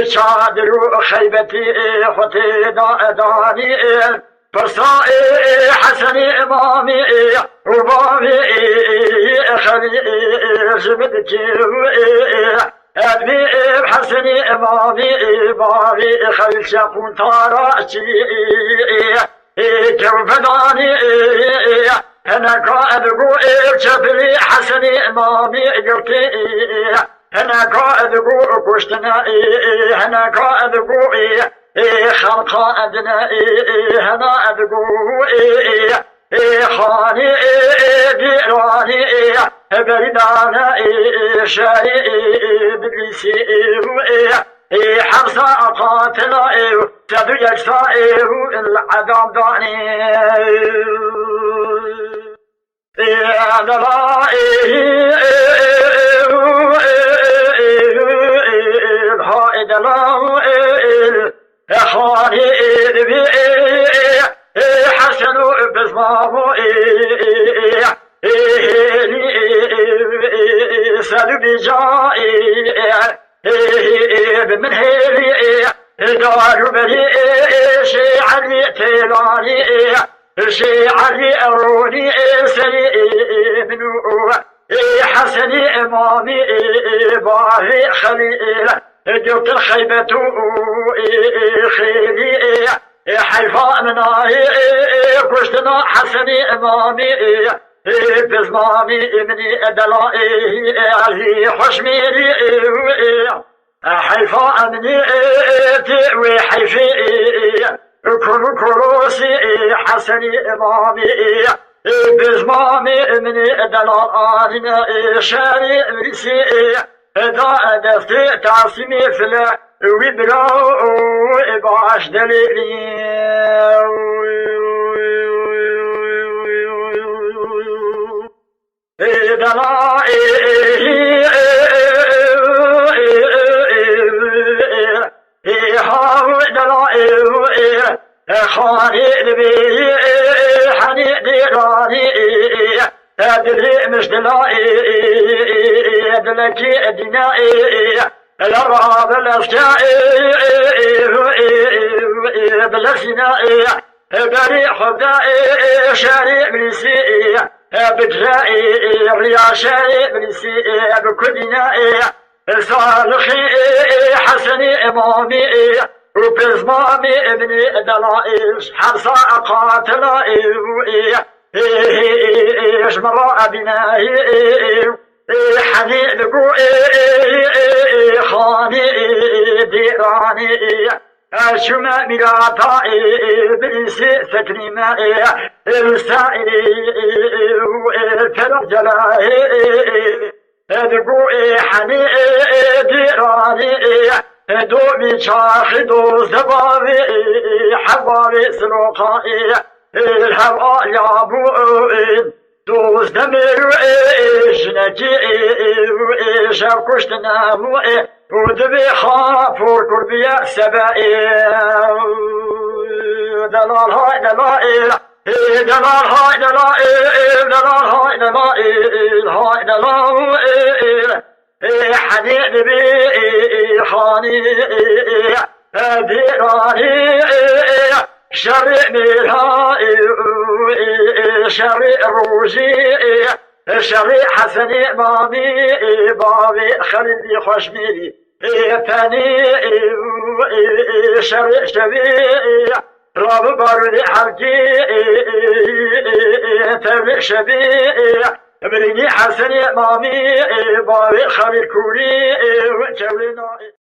شادر خيبتي خطي داني فرصاء حسن إمامي ربامي خلي زبدتي أبي حسن إمامي بابي خلي شاقون تاراتي كرفداني أنا قائد قوئي شبري حسن إمامي قلتي أنا قائد قوئي كشتنائي أنا قائد قوئي خلقا أدنائي أنا أدقوئي خاني ديراني بردانائي شاري بلسي حرصا قاتلائي سدو يجسائي العذاب داني خاني ذبي حسن بزمامو سلبي جائي بمن هيلي دار بني شيعري تيلاني شيعري أروني سلي منو حسني إمامي باهي خليل جوت الخيبة خيلي حيفاء مناي كشتنا حسني إمامي بزمامي مني دلائي حشميري حيفاء مني تئوي حيفي كل كروسي حسني إمامي بزمامي مني دلائي شاري مرسي دا دفتي تعصمي فلا ويبراو باش دليلي دلائي هاو دلائي خاني دبي حني ديراني أدري مش دلائي أدلكي دنائي الأرهاب الأفكائي بلسنائي بريح بدائي شاري بلسي بجرائي رياشاري بلسي بكدنائي صالحي حسني إمامي وبزمامي ابني دلائي حرصا قاتلائي اشمر أبنائي حنين قوئي خاني ديراني شما مقاطعي بلسي تكريمائي السائلي فرق جلائي قوئي حنين ديراني دوبي شاخي دو زبابي حبابي سلوقائي الهواء يابوئي دوز دمر شنكي شاكوشتنا موئي ودبي خافور كربيا سبائي دلال هاي دلائل دلال هاي دلائل دلال هاي دلائل هاي دلائل حنين بي خاني ديراني شرق ميرهائي شرق روجي شرق حسن إمامي بابي خليلي خشميري فاني شرق شبيع راب بارد حركي تبلع شبيع بريني حسن إمامي بابي خليل كوري